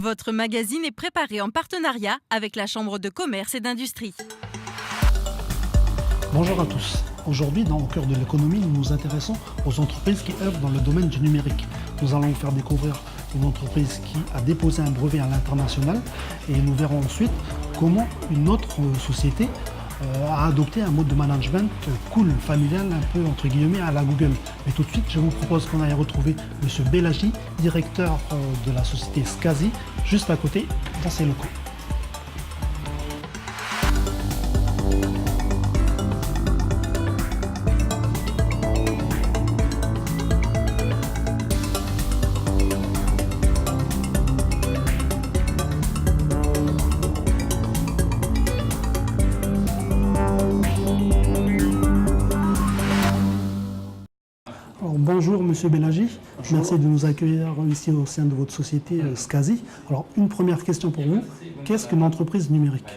Votre magazine est préparé en partenariat avec la Chambre de commerce et d'industrie. Bonjour à tous. Aujourd'hui, dans Au cœur de l'économie, nous nous intéressons aux entreprises qui œuvrent dans le domaine du numérique. Nous allons vous faire découvrir une entreprise qui a déposé un brevet à l'international et nous verrons ensuite comment une autre société a adopté un mode de management cool, familial, un peu entre guillemets à la Google. Mais tout de suite, je vous propose qu'on aille retrouver M. Belaji, directeur de la société Skazi, juste à côté, dans ses locaux. Bonjour Monsieur Belaji, merci de nous accueillir ici au sein de votre société Skazi. Alors une première question pour vous, qu'est-ce qu'une entreprise numérique?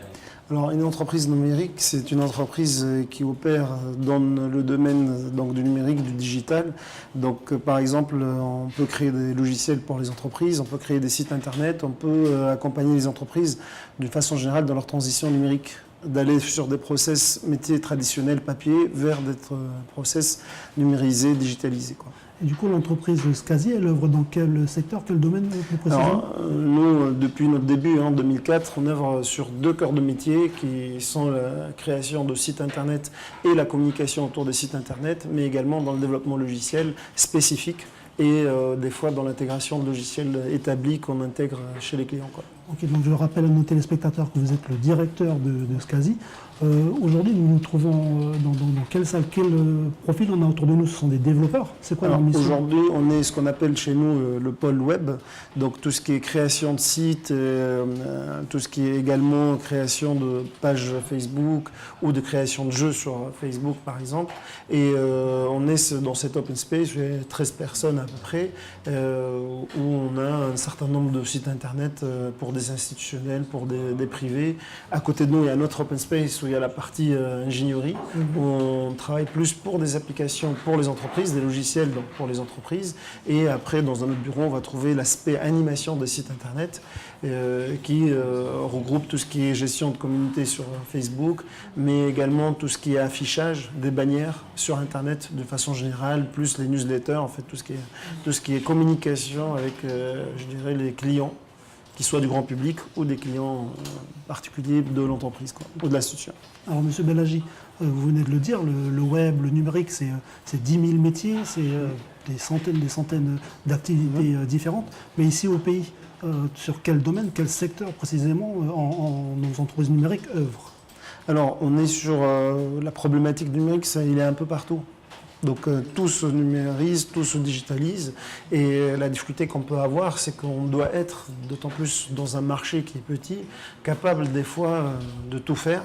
Alors une entreprise numérique, c'est une entreprise qui opère dans le domaine du numérique, du digital. Donc par exemple, on peut créer des logiciels pour les entreprises, on peut créer des sites internet, on peut accompagner les entreprises d'une façon générale dans leur transition numérique, d'aller sur des process métiers traditionnels papier vers des process numérisés, digitalisés, quoi. Et du coup, l'entreprise Skazi, elle œuvre dans quel secteur, quel domaine plus précisément? Alors, nous, depuis notre début en 2004, on œuvre sur deux cœurs de métier qui sont la création de sites internet et la communication autour des sites internet, mais également dans le développement logiciel spécifique et des fois dans l'intégration de logiciels établis qu'on intègre chez les clients, quoi. Ok, donc je rappelle à nos téléspectateurs que vous êtes le directeur de Skazi. Aujourd'hui, nous nous trouvons dans quelle salle, quel profil on a autour de nous? Ce sont des développeurs? C'est quoi leur mission? Aujourd'hui, on est ce qu'on appelle chez nous le pôle web, donc tout ce qui est création de sites, tout ce qui est également création de pages Facebook ou de création de jeux sur Facebook par exemple. Et on est dans cet open space, 13 personnes à peu près, où on a un certain nombre de sites internet pour des institutionnels, pour des privés. À côté de nous, il y a un autre open space où il y a la partie ingénierie, où on travaille plus pour des applications pour les entreprises, des logiciels donc pour les entreprises. Et après, dans un autre bureau, on va trouver l'aspect animation des sites internet qui regroupe tout ce qui est gestion de communauté sur Facebook, mais également tout ce qui est affichage des bannières sur internet de façon générale, plus les newsletters, en fait tout ce qui est communication avec, je dirais, les clients, qu'ils soient du grand public ou des clients particuliers de l'entreprise ou de l'institution. Alors, Monsieur Belaji, vous venez de le dire, le web, le numérique, c'est 10 000 métiers, c'est des centaines d'activités différentes. Mais ici au pays, sur quel domaine, quel secteur précisément nos entreprises numériques œuvrent? Alors, on est sur la problématique numérique, il est un peu partout. Donc tout se numérise, tout se digitalise et la difficulté qu'on peut avoir, c'est qu'on doit être, d'autant plus dans un marché qui est petit, capable des fois de tout faire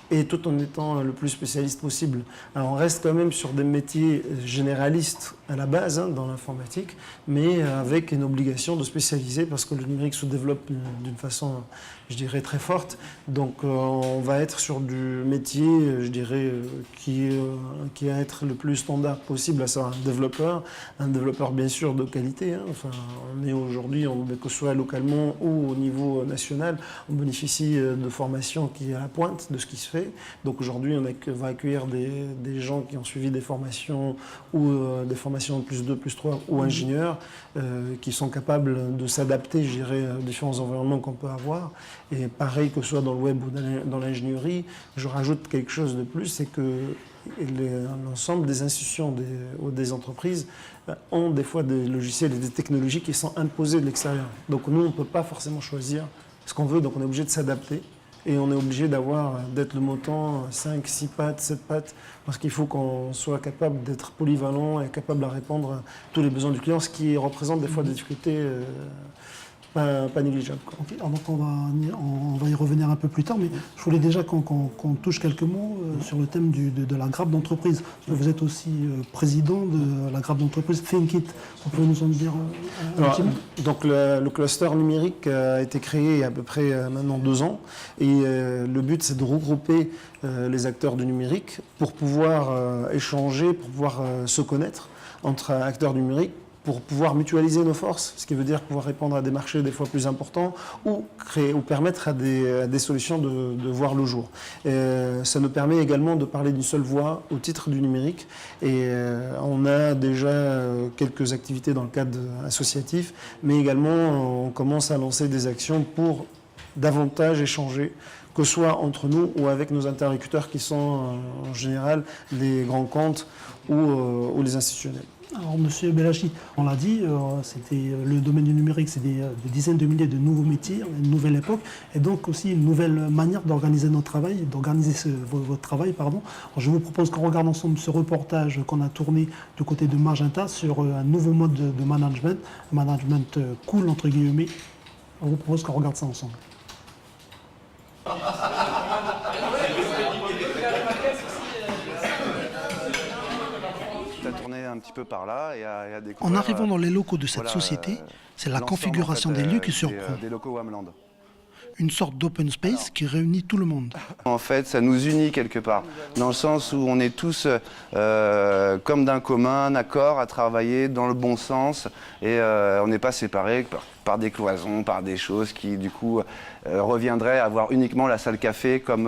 et tout en étant le plus spécialiste possible. Alors on reste quand même sur des métiers généralistes à la base dans l'informatique, mais avec une obligation de spécialiser parce que le numérique se développe d'une façon, je dirais, très forte. Donc on va être sur du métier, je dirais, qui va être le plus standard possible, à savoir un développeur bien sûr de qualité. Enfin, on est aujourd'hui, que ce soit localement ou au niveau national, on bénéficie de formations qui est à la pointe de ce qui se fait. Donc aujourd'hui, on va accueillir des gens qui ont suivi des formations ou des formations de plus 2, plus 3 ou ingénieurs qui sont capables de s'adapter, je dirais, aux différents environnements qu'on peut avoir. Et pareil que ce soit dans le web ou dans l'ingénierie, je rajoute quelque chose de plus, c'est que l'ensemble des institutions ou des entreprises ont des fois des logiciels et des technologies qui sont imposées de l'extérieur. Donc nous, on ne peut pas forcément choisir ce qu'on veut, donc on est obligé de s'adapter. Et on est obligé d'être le mouton 5, 6 pattes, 7 pattes, parce qu'il faut qu'on soit capable d'être polyvalent et capable de répondre à tous les besoins du client, ce qui représente des fois des difficultés pas négligeables. Okay, alors donc on va y revenir un peu plus tard, mais je voulais déjà qu'on touche quelques mots sur le thème de la grappe d'entreprise. Vous êtes aussi président de la grappe d'entreprise ThinkIt. Vous pouvez nous en dire un petit mot? Donc le cluster numérique a été créé il y a à peu près maintenant 2 ans, et le but c'est de regrouper les acteurs du numérique pour pouvoir échanger, pour pouvoir se connaître entre acteurs numériques pour pouvoir mutualiser nos forces, ce qui veut dire pouvoir répondre à des marchés des fois plus importants ou permettre à des solutions de voir le jour. Ça nous permet également de parler d'une seule voix au titre du numérique et on a déjà quelques activités dans le cadre associatif, mais également on commence à lancer des actions pour davantage échanger, que ce soit entre nous ou avec nos interlocuteurs qui sont en général les grands comptes ou les institutionnels. Alors, Monsieur Belachi, on l'a dit, le domaine du numérique, c'est des dizaines de milliers de nouveaux métiers, une nouvelle époque, et donc aussi une nouvelle manière d'organiser notre travail, d'organiser votre travail, pardon. Alors, je vous propose qu'on regarde ensemble ce reportage qu'on a tourné du côté de Magenta sur un nouveau mode de management cool, entre guillemets. On vous propose qu'on regarde ça ensemble. Un petit peu par là et à en arrivant dans les locaux de cette société, c'est la configuration des lieux qui surprend. Des locaux Wamland. Une sorte d'open space qui réunit tout le monde. En fait, ça nous unit quelque part, dans le sens où on est tous comme d'un commun accord à travailler dans le bon sens et on n'est pas séparés par des cloisons, par des choses qui du coup reviendraient à avoir uniquement la salle café comme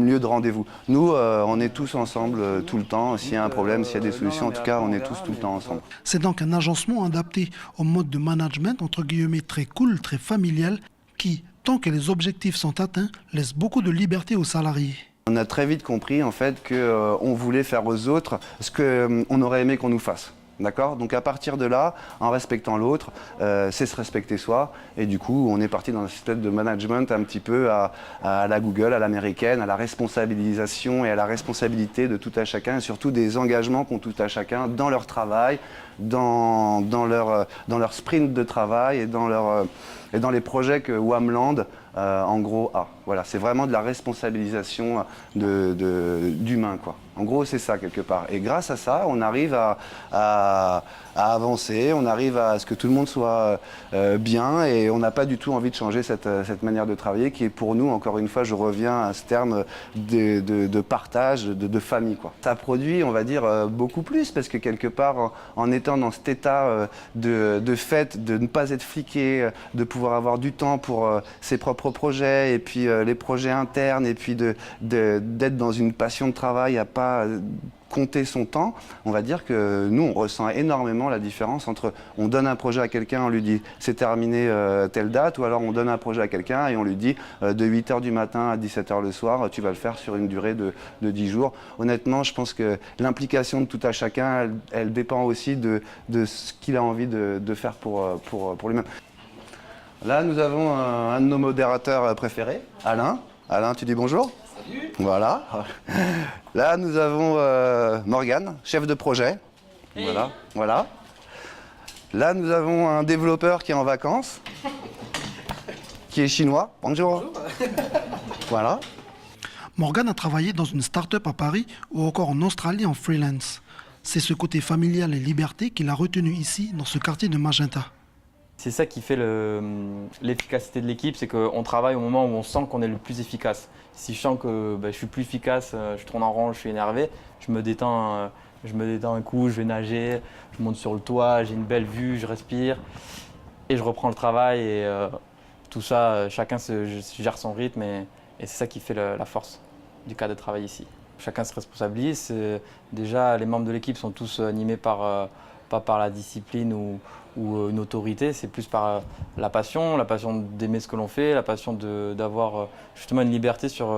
lieu de rendez-vous. Nous, on est tous ensemble tout le temps. S'il y a un problème, s'il y a des solutions, en tout cas, on est tous tout le temps ensemble. C'est donc un agencement adapté au mode de management, entre guillemets, très cool, très familial, qui, tant que les objectifs sont atteints, laisse beaucoup de liberté aux salariés. On a très vite compris en fait qu'on voulait faire aux autres ce qu'on aurait aimé qu'on nous fasse. D'accord ? Donc à partir de là, en respectant l'autre, c'est se respecter soi. Et du coup, on est parti dans un système de management un petit peu à la Google, à l'américaine, à la responsabilisation et à la responsabilité de tout à chacun, et surtout des engagements qu'ont tout à chacun dans leur travail, dans leur sprint de travail et dans les projets que Wamland, en gros, a. Voilà, c'est vraiment de la responsabilisation d'humains, quoi. En gros, c'est ça, quelque part. Et grâce à ça, on arrive à avancer, on arrive à ce que tout le monde soit bien, et on n'a pas du tout envie de changer cette manière de travailler qui est pour nous, encore une fois, je reviens à ce terme de partage, de famille, quoi. Ça produit, on va dire, beaucoup plus, parce que quelque part, en étant dans cet état de fait, de ne pas être fliqué, de pouvoir avoir du temps pour ses propres projets, et puis les projets internes, et puis d'être dans une passion de travail, à pas compter son temps, on va dire que nous, on ressent énormément la différence entre on donne un projet à quelqu'un, on lui dit c'est terminé telle date, ou alors on donne un projet à quelqu'un et on lui dit de 8h du matin à 17h le soir, tu vas le faire sur une durée de 10 jours. Honnêtement, je pense que l'implication de tout à chacun, elle dépend aussi de ce qu'il a envie de faire pour lui-même. Là, nous avons un de nos modérateurs préférés, Alain. Alain, tu dis bonjour ? Salut. Voilà. Là, nous avons Morgane, chef de projet. Hey. Voilà. Là, nous avons un développeur qui est en vacances, qui est chinois. Bonjour. Voilà. Morgane a travaillé dans une start-up à Paris ou encore en Australie en freelance. C'est ce côté familial et liberté qu'il a retenu ici, dans ce quartier de Magenta. C'est ça qui fait l'efficacité de l'équipe, c'est qu'on travaille au moment où on sent qu'on est le plus efficace. Si je sens que je suis plus efficace, je tourne en rond, je suis énervé, je me détends un coup, je vais nager, je monte sur le toit, j'ai une belle vue, je respire et je reprends le travail. Et tout ça, chacun gère son rythme et c'est ça qui fait la force du cadre de travail ici. Chacun se responsabilise. Déjà, les membres de l'équipe sont tous animés pas par la discipline ou une autorité, c'est plus par la passion d'aimer ce que l'on fait, la passion d'avoir justement une liberté sur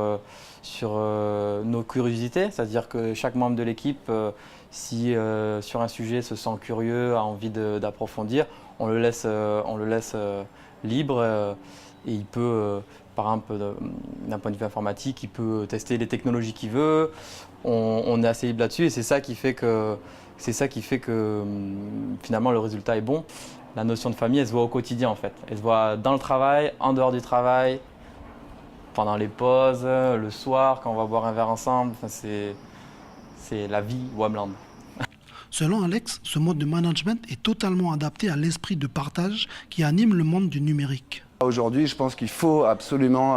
nos curiosités, c'est-à-dire que chaque membre de l'équipe, si sur un sujet se sent curieux, a envie d'approfondir, on le laisse libre et il peut, par exemple, d'un point de vue informatique, il peut tester les technologies qu'il veut, on est assez libre là-dessus et c'est ça qui fait que finalement le résultat est bon. La notion de famille, elle se voit au quotidien en fait. Elle se voit dans le travail, en dehors du travail, pendant les pauses, le soir, quand on va boire un verre ensemble. Enfin, c'est la vie Wamland. Selon Alex, ce mode de management est totalement adapté à l'esprit de partage qui anime le monde du numérique. Aujourd'hui, je pense qu'il faut absolument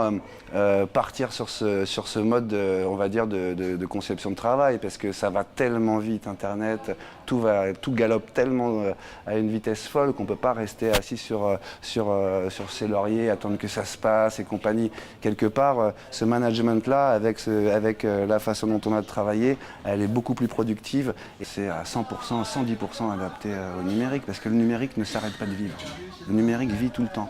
partir sur ce mode, on va dire, de conception de travail, parce que ça va tellement vite, Internet, tout galope tellement à une vitesse folle qu'on ne peut pas rester assis sur ses lauriers, attendre que ça se passe et compagnie. Quelque part, ce management-là, avec la façon dont on a de travailler, elle est beaucoup plus productive et c'est à 100%, 110% adapté au numérique, parce que le numérique ne s'arrête pas de vivre. Le numérique vit tout le temps.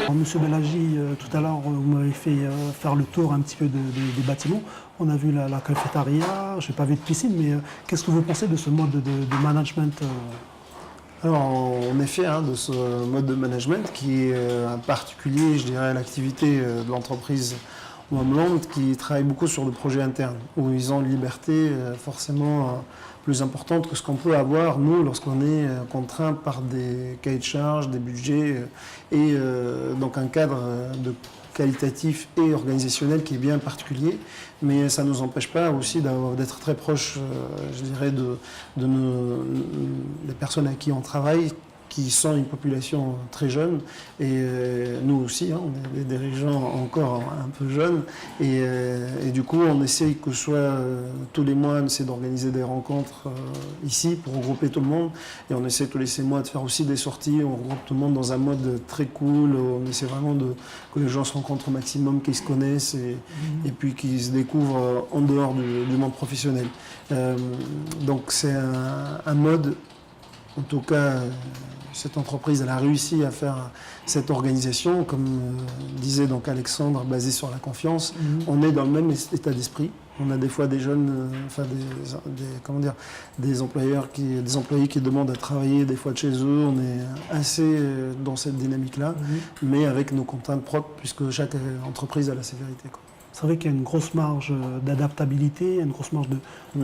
Alors, Monsieur Belagi, tout à l'heure, vous m'avez fait faire le tour un petit peu des bâtiments. On a vu la cafétéria, je n'ai pas vu de piscine, mais qu'est-ce que vous pensez de ce mode de management Alors, on est fiers de ce mode de management qui est particulier, je dirais, à l'activité de l'entreprise Wamland, qui travaille beaucoup sur le projet interne, où ils ont une liberté forcément plus importante que ce qu'on peut avoir, nous, lorsqu'on est contraint par des cahiers de charges, des budgets, et donc un cadre de qualitatif et organisationnel qui est bien particulier, mais ça ne nous empêche pas aussi d'être très proche, je dirais, des personnes avec qui on travaille, qui sont une population très jeune, et nous aussi, on est des dirigeants encore un peu jeunes, et du coup on essaye que ce soit tous les mois, on essaie d'organiser des rencontres ici pour regrouper tout le monde, et on essaie tous les 6 mois de faire aussi des sorties, on regroupe tout le monde dans un mode très cool, on essaie vraiment que les gens se rencontrent au maximum, qu'ils se connaissent, et puis qu'ils se découvrent en dehors du monde professionnel. Donc c'est un mode, en tout cas, cette entreprise elle a réussi à faire cette organisation, comme disait donc Alexandre, basée sur la confiance. On est dans le même état d'esprit. On a des fois des jeunes, des employés qui demandent à travailler des fois de chez eux. On est assez dans cette dynamique-là, mais avec nos contraintes propres, puisque chaque entreprise a ses vérités, quoi. C'est vrai qu'il y a une grosse marge d'adaptabilité, une grosse marge de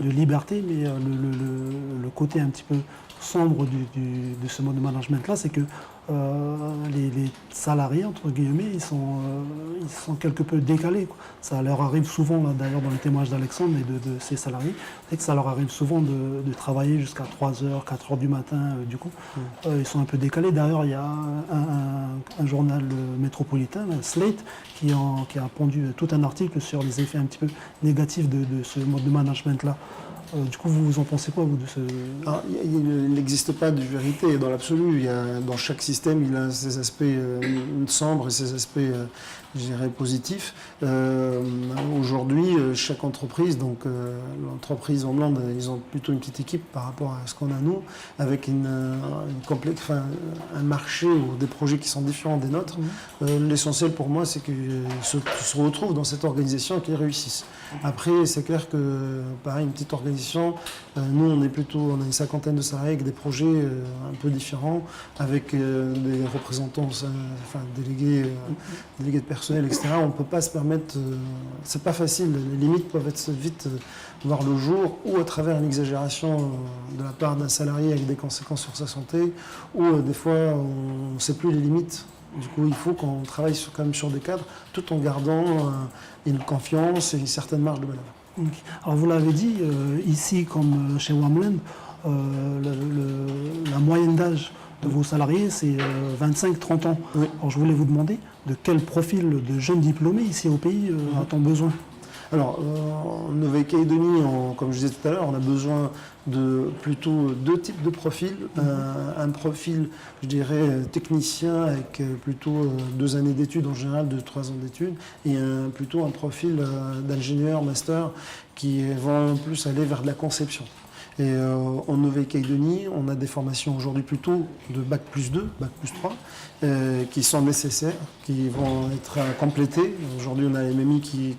liberté, mais le côté un petit peu sombre de ce mode de management-là, c'est que les salariés, entre guillemets, ils sont quelque peu décalés, quoi. Ça leur arrive souvent, d'ailleurs dans le témoignage d'Alexandre et de ses salariés, c'est que ça leur arrive souvent de travailler jusqu'à 3h, 4h du matin, du coup. Ils sont un peu décalés. D'ailleurs, il y a un journal métropolitain, Slate, qui a pondu tout un article sur les effets un petit peu négatifs de ce mode de management-là. Du coup, vous en pensez quoi, vous, de ce... Alors, il n'existe pas de vérité dans l'absolu. Dans chaque système, il a ses aspects sombres et ses aspects, je dirais, positifs. Aujourd'hui, chaque entreprise, donc l'entreprise Wamland, ils ont plutôt une petite équipe par rapport à ce qu'on a nous, avec un marché ou des projets qui sont différents des nôtres. L'essentiel pour moi, c'est qu'ils se retrouvent dans cette organisation et qu'ils réussissent. Après, c'est clair que, pareil, une petite organisation, nous, on a une 50aine de salariés avec des projets un peu différents, avec des représentants, délégués de personnel, etc. On ne peut pas se permettre, c'est pas facile, les limites peuvent être vite voir le jour, ou à travers une exagération de la part d'un salarié avec des conséquences sur sa santé, ou des fois, on ne sait plus les limites. Du coup, il faut qu'on travaille quand même sur des cadres, tout en gardant une confiance et une certaine marge de manœuvre. Alors vous l'avez dit, ici comme chez Wamland, la moyenne d'âge de vos salariés, c'est 25-30 ans. Oui. Alors je voulais vous demander de quel profil de jeunes diplômés ici au pays a-t-on besoin? Alors, en Nouvelle-Calédonie, comme je disais tout à l'heure, on a besoin de plutôt 2 types de profils. Un profil, je dirais, technicien avec plutôt 2 années d'études en général, 2-3 ans d'études, et plutôt un profil d'ingénieur, master, qui vont plus aller vers de la conception. Et en Nouvelle-Calédonie, on a des formations aujourd'hui plutôt de Bac plus 2, Bac plus 3, qui sont nécessaires, qui vont être complétées. Aujourd'hui, on a l'MMI qui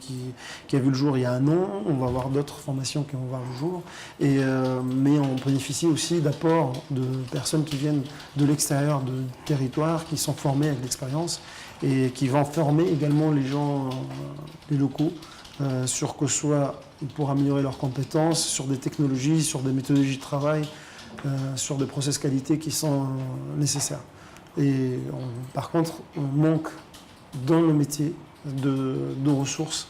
a vu le jour il y a 1 an. On va avoir d'autres formations qui vont voir le jour. Mais on bénéficie aussi d'apports de personnes qui viennent de l'extérieur du territoire, qui sont formées avec l'expérience et qui vont former également les gens, les locaux, sur que ce soit pour améliorer leurs compétences, sur des technologies, sur des méthodologies de travail, sur des process qualité qui sont nécessaires. Et par contre, on manque dans le métier de ressources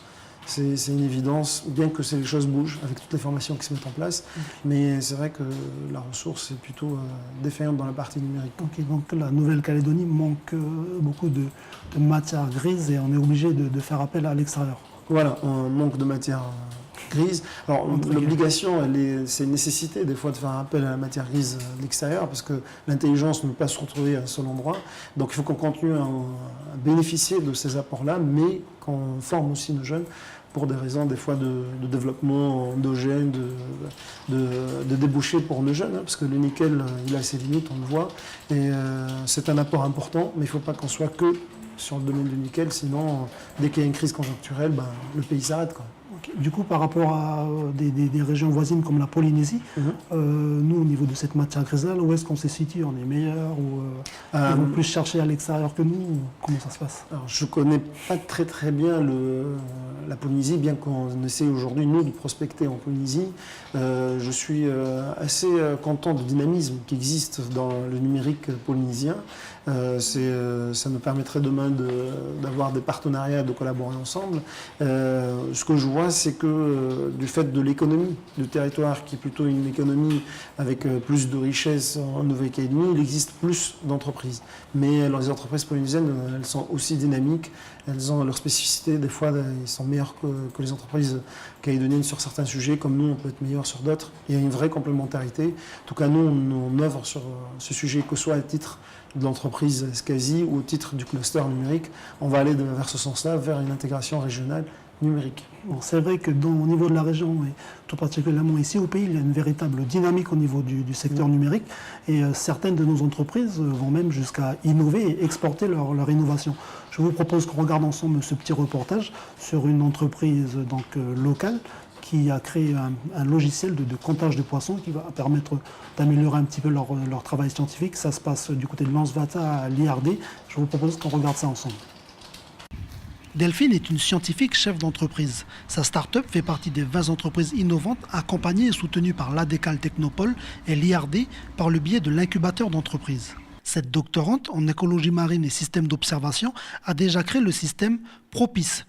C'est une évidence, bien que les choses bougent avec toutes les formations qui se mettent en place. Mais c'est vrai que la ressource est plutôt défaillante dans la partie numérique. Ok, donc la Nouvelle-Calédonie manque beaucoup de matières grises et on est obligé de faire appel à l'extérieur. Voilà, on manque de matière grise. Alors l'obligation, c'est une nécessité des fois de faire appel à la matière grise de l'extérieur parce que l'intelligence ne peut pas se retrouver à un seul endroit. Donc il faut qu'on continue à bénéficier de ces apports-là, mais qu'on forme aussi nos jeunes pour des raisons des fois de développement endogène, de débouchés pour nos jeunes, hein, parce que le nickel, il a ses limites, on le voit, et c'est un apport important, mais il ne faut pas qu'on soit que sur le domaine du nickel, sinon dès qu'il y a une crise conjoncturelle, le pays s'arrête, quoi. Okay. Du coup, par rapport à des régions voisines comme la Polynésie, nous, au niveau de cette matière grise-là, où est-ce qu'on se situe? On est meilleur ou ils vont plus chercher à l'extérieur que nous? Comment ça se passe? Alors, je ne connais pas très bien la Polynésie, bien qu'on essaie aujourd'hui, nous, de prospecter en Polynésie. Je suis assez content du dynamisme qui existe dans le numérique polynésien. Ça nous permettrait demain d'avoir des partenariats, de collaborer ensemble. Ce que je vois, c'est que du fait de l'économie du territoire, qui est plutôt une économie avec plus de richesses en Nouvelle-Calédonie, il existe plus d'entreprises. Mais les entreprises polynésiennes, elles sont aussi dynamiques, elles ont leur spécificité. Des fois, ils sont meilleurs que les entreprises calédoniennes sur certains sujets, comme nous, on peut être meilleurs sur d'autres. Il y a une vraie complémentarité. En tout cas, nous, on œuvre sur ce sujet, que ce soit à titre de l'entreprise SCASI ou au titre du cluster numérique. On va aller vers ce sens-là, vers une intégration régionale numérique. Bon, c'est vrai que au niveau de la région, et tout particulièrement ici au pays, il y a une véritable dynamique au niveau du secteur numérique et certaines de nos entreprises vont même jusqu'à innover et exporter leur innovation. Je vous propose qu'on regarde ensemble ce petit reportage sur une entreprise locale qui a créé un logiciel de comptage de poissons qui va permettre d'améliorer un petit peu leur travail scientifique. Ça se passe du côté de Lansvata à l'IRD. Je vous propose qu'on regarde ça ensemble. Delphine est une scientifique chef d'entreprise. Sa start-up fait partie des 20 entreprises innovantes accompagnées et soutenues par l'ADECAL Technopole et l'IRD par le biais de l'incubateur d'entreprises. Cette doctorante en écologie marine et système d'observation a déjà créé le système Propice,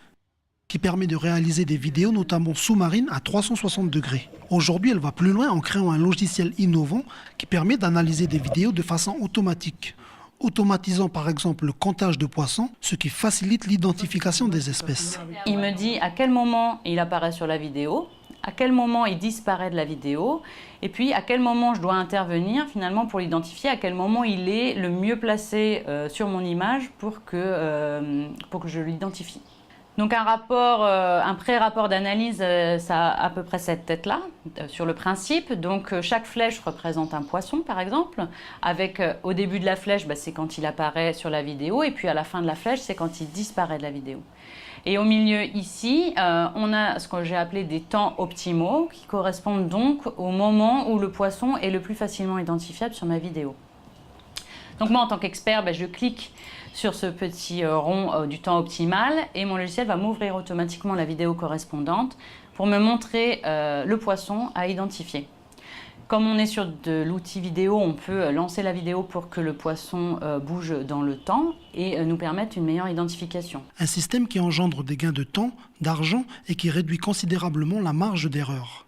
qui permet de réaliser des vidéos, notamment sous-marines, à 360 degrés. Aujourd'hui, elle va plus loin en créant un logiciel innovant qui permet d'analyser des vidéos de façon automatique, automatisant par exemple le comptage de poissons, ce qui facilite l'identification des espèces. Il me dit à quel moment il apparaît sur la vidéo, à quel moment il disparaît de la vidéo, et puis à quel moment je dois intervenir finalement pour l'identifier, à quel moment il est le mieux placé sur mon image pour que je l'identifie. Donc un pré-rapport d'analyse, ça a à peu près cette tête-là, sur le principe. Donc chaque flèche représente un poisson, par exemple, avec au début de la flèche, c'est quand il apparaît sur la vidéo, et puis à la fin de la flèche, c'est quand il disparaît de la vidéo. Et au milieu ici, on a ce que j'ai appelé des temps optimaux, qui correspondent donc au moment où le poisson est le plus facilement identifiable sur ma vidéo. Donc moi, en tant qu'expert, je clique sur ce petit rond du temps optimal et mon logiciel va m'ouvrir automatiquement la vidéo correspondante pour me montrer le poisson à identifier. Comme on est sur de l'outil vidéo, on peut lancer la vidéo pour que le poisson bouge dans le temps et nous permettre une meilleure identification. Un système qui engendre des gains de temps, d'argent et qui réduit considérablement la marge d'erreur.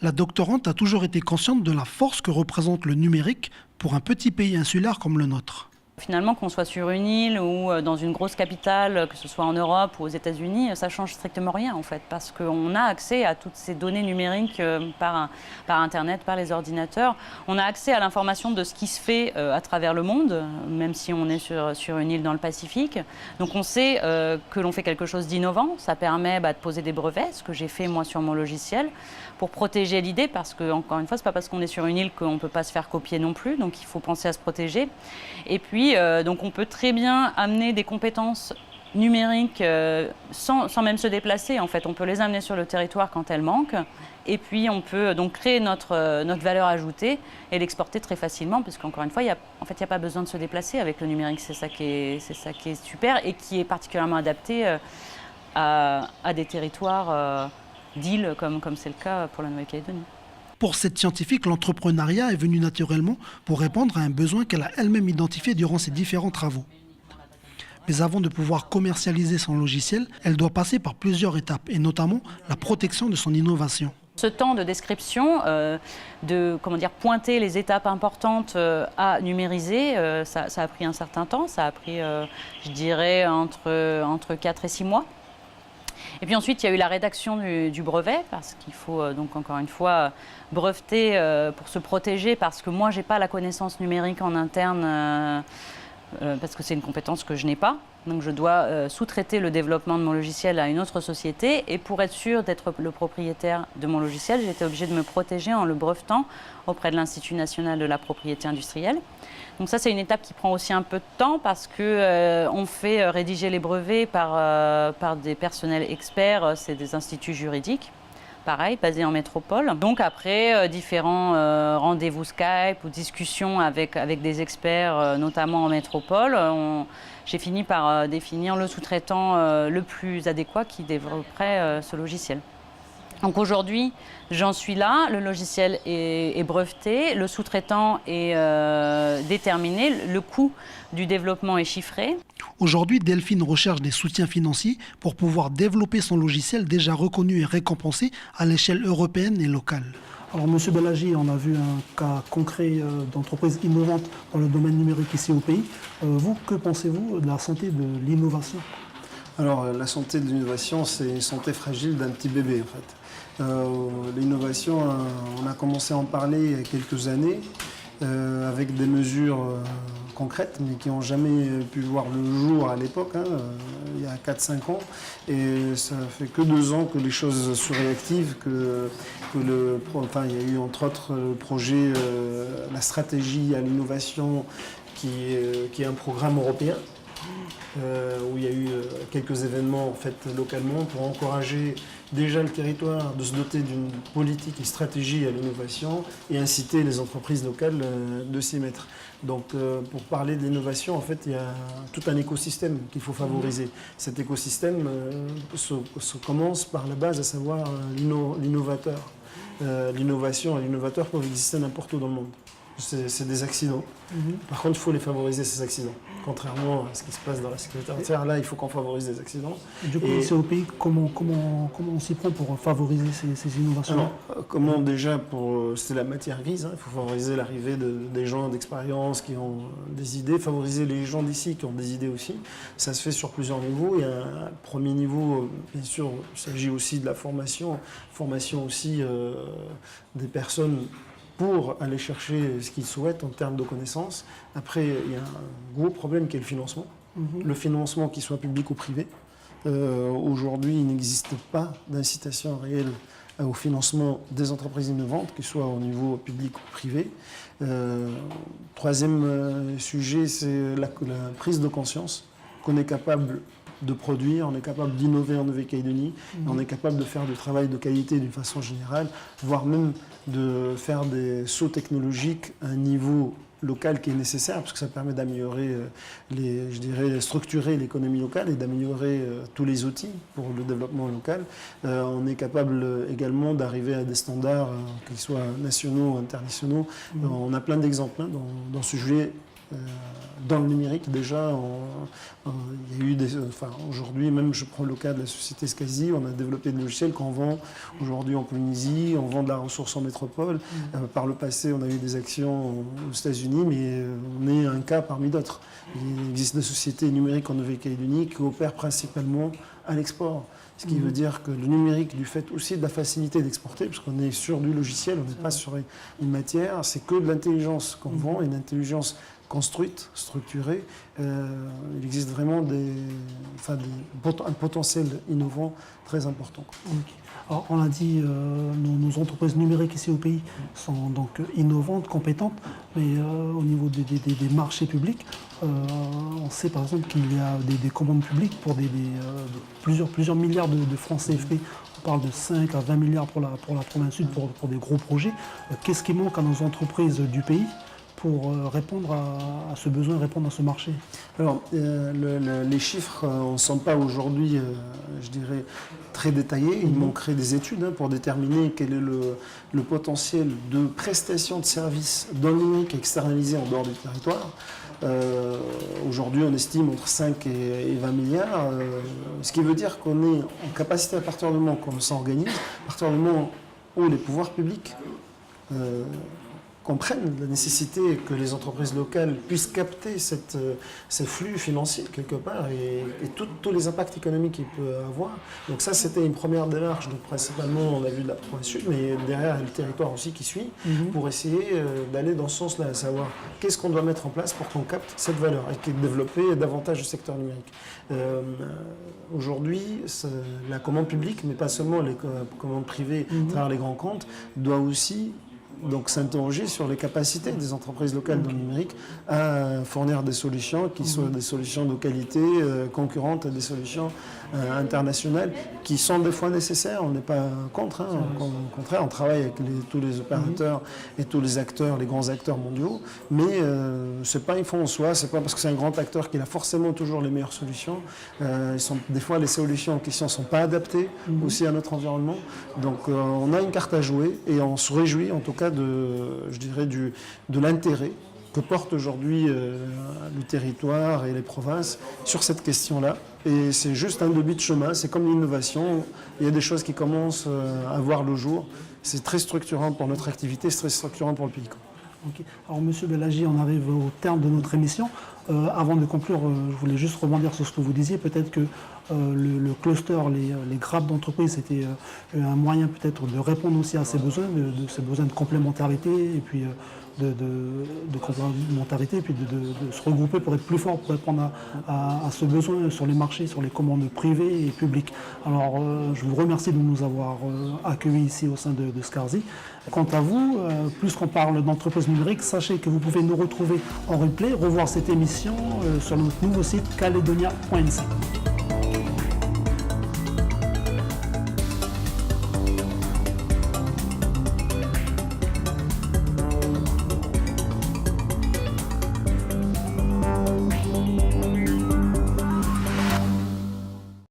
La doctorante a toujours été consciente de la force que représente le numérique pour un petit pays insulaire comme le nôtre. Finalement, qu'on soit sur une île ou dans une grosse capitale, que ce soit en Europe ou aux États-Unis, ça change strictement rien en fait, parce qu'on a accès à toutes ces données numériques par Internet, par les ordinateurs. On a accès à l'information de ce qui se fait à travers le monde, même si on est sur une île dans le Pacifique. Donc on sait que l'on fait quelque chose d'innovant. Ça permet de poser des brevets, ce que j'ai fait moi sur mon logiciel, pour protéger l'idée, parce que encore une fois, c'est pas parce qu'on est sur une île qu'on ne peut pas se faire copier non plus. Donc il faut penser à se protéger. Et puis donc on peut très bien amener des compétences numériques sans même se déplacer. En fait, on peut les amener sur le territoire quand elles manquent. Et puis on peut donc créer notre valeur ajoutée et l'exporter très facilement, parce qu'encore une fois, il n'y a pas besoin de se déplacer avec le numérique. C'est ça qui est super et qui est particulièrement adapté à des territoires d'îles comme c'est le cas pour la Nouvelle-Calédonie. Pour cette scientifique, l'entrepreneuriat est venu naturellement pour répondre à un besoin qu'elle a elle-même identifié durant ses différents travaux. Mais avant de pouvoir commercialiser son logiciel, elle doit passer par plusieurs étapes, et notamment la protection de son innovation. Ce temps de description, de pointer les étapes importantes à numériser, ça a pris un certain temps. Ça a pris, je dirais, entre 4 et 6 mois. Et puis ensuite, il y a eu la rédaction du brevet, parce qu'il faut donc encore une fois breveter pour se protéger, parce que moi, je n'ai pas la connaissance numérique en interne, parce que c'est une compétence que je n'ai pas. Donc je dois sous-traiter le développement de mon logiciel à une autre société. Et pour être sûr d'être le propriétaire de mon logiciel, j'étais obligée de me protéger en le brevetant auprès de l'Institut national de la propriété industrielle. Donc ça, c'est une étape qui prend aussi un peu de temps parce qu'on fait rédiger les brevets par des personnels experts, c'est des instituts juridiques. Pareil, basés en métropole. Donc après, différents rendez-vous Skype ou discussions avec des experts, notamment en métropole, j'ai fini par définir le sous-traitant le plus adéquat qui développerait ce logiciel. Donc aujourd'hui, j'en suis là, le logiciel est breveté, le sous-traitant est déterminé, le coût du développement est chiffré. Aujourd'hui, Delphine recherche des soutiens financiers pour pouvoir développer son logiciel déjà reconnu et récompensé à l'échelle européenne et locale. Alors, Monsieur Bellagi, on a vu un cas concret d'entreprise innovante dans le domaine numérique ici au pays. Vous, que pensez-vous de la santé de l'innovation ? Alors, la santé de l'innovation, c'est une santé fragile d'un petit bébé, en fait. L'innovation, on a commencé à en parler il y a quelques années, avec des mesures concrètes, mais qui n'ont jamais pu voir le jour à l'époque, il y a 4-5 ans. Et ça fait que 2 ans que les choses se réactivent, il y a eu entre autres le projet, la stratégie à l'innovation, qui est un programme européen, où il y a eu quelques événements en fait, localement pour encourager déjà le territoire de se doter d'une politique et stratégie à l'innovation et inciter les entreprises locales de s'y mettre. Donc pour parler de l'innovation, en fait, il y a tout un écosystème qu'il faut favoriser. Cet écosystème se commence par la base, à savoir l'innovateur. L'innovation et l'innovateur peuvent exister n'importe où dans le monde. C'est des accidents. Par contre, il faut les favoriser, ces accidents. Contrairement à ce qui se passe dans la sécurité routière, là, il faut qu'on favorise les accidents. Du coup, ici au pays, comment on s'y prend pour favoriser ces innovations ? Alors, comment déjà, c'est la matière grise, il faut favoriser l'arrivée des gens d'expérience qui ont des idées, favoriser les gens d'ici qui ont des idées aussi. Ça se fait sur plusieurs niveaux. Il y a un premier niveau, bien sûr, il s'agit aussi de la formation aussi des personnes pour aller chercher ce qu'ils souhaitent en termes de connaissances. Après, il y a un gros problème qui est le financement. Le financement, qu'il soit public ou privé. Aujourd'hui, il n'existe pas d'incitation réelle au financement des entreprises innovantes, que ce soit au niveau public ou privé. Troisième sujet, c'est la prise de conscience qu'on est capable de produire, on est capable d'innover en Nouvelle-Calédonie, on est capable de faire du travail de qualité d'une façon générale, voire même de faire des sauts technologiques à un niveau local qui est nécessaire, parce que ça permet d'améliorer, structurer l'économie locale et d'améliorer tous les outils pour le développement local. On est capable également d'arriver à des standards, qu'ils soient nationaux ou internationaux. On a plein d'exemples dans ce sujet. Dans le numérique, déjà, il y a eu aujourd'hui, même je prends le cas de la société Skazi, on a développé des logiciels qu'on vend aujourd'hui en Polynésie, on vend de la ressource en métropole. Par le passé, on a eu des actions aux États-Unis, mais on est un cas parmi d'autres. Il existe des sociétés numériques en Nouvelle-Calédonie qui opèrent principalement à l'export. Ce qui veut dire que le numérique, du fait aussi de la facilité d'exporter, parce qu'on est sur du logiciel, on n'est pas sur une matière, c'est que de l'intelligence qu'on vend, une intelligence construite, structurée. Il existe vraiment un potentiel innovant très important. Okay. Alors, on l'a dit, nos entreprises numériques ici au pays sont donc innovantes, compétentes, mais au niveau des marchés publics, on sait par exemple qu'il y a des commandes publiques pour plusieurs milliards de francs CFP. On parle de 5 à 20 milliards pour la province sud pour des gros projets. Qu'est-ce qui manque à nos entreprises du pays pour répondre à ce besoin, répondre à ce marché? Alors, les chiffres ne sont pas aujourd'hui, je dirais, très détaillés. Il manquerait des études pour déterminer quel est le potentiel de prestation de services dans le numérique externalisé en dehors du territoire. Aujourd'hui, on estime entre 5 et 20 milliards, ce qui veut dire qu'on est en capacité, à partir du moment qu'on s'organise, à partir du moment où les pouvoirs publics comprennent la nécessité que les entreprises locales puissent capter ces flux financiers quelque part et tous les impacts économiques qu'il peut avoir. Donc ça, c'était une première démarche. Donc principalement, on a vu de la province sud, mais derrière, il y a le territoire aussi qui suit, pour essayer d'aller dans ce sens-là, à savoir qu'est-ce qu'on doit mettre en place pour qu'on capte cette valeur et développer davantage le secteur numérique. Aujourd'hui, la commande publique, mais pas seulement les commandes privées à travers les grands comptes, doit aussi donc s'interroger sur les capacités des entreprises locales dans le numérique à fournir des solutions qui soient des solutions de qualité, concurrentes à des solutions internationales qui sont des fois nécessaires. On n'est pas contre, hein. Au contraire, on travaille avec tous les opérateurs et tous les acteurs, les grands acteurs mondiaux, mais c'est pas une fin en soi, c'est pas parce que c'est un grand acteur qu'il a forcément toujours les meilleures solutions. Des fois, les solutions en question ne sont pas adaptées aussi à notre environnement. Donc on a une carte à jouer et on se réjouit en tout cas de l'intérêt que porte aujourd'hui le territoire et les provinces sur cette question-là. Et c'est juste un début de chemin, c'est comme l'innovation. Il y a des choses qui commencent à voir le jour. C'est très structurant pour notre activité, c'est très structurant pour le pays. Okay. Alors, Monsieur Bellagi, on arrive au terme de notre émission. Avant de conclure, je voulais juste rebondir sur ce que vous disiez. Peut-être que le cluster, les grappes d'entreprise, c'était un moyen peut-être de répondre aussi à ces besoins, ces besoins de complémentarité et puis de complémentarité, et puis de se regrouper pour être plus fort, pour répondre à ce besoin sur les marchés, sur les commandes privées et publiques. Alors, je vous remercie de nous avoir accueillis ici au sein de SCARZI. Quant à vous, puisqu'on parle d'entreprise numérique, sachez que vous pouvez nous retrouver en replay, revoir cette émission sur notre nouveau site caledonia.nc.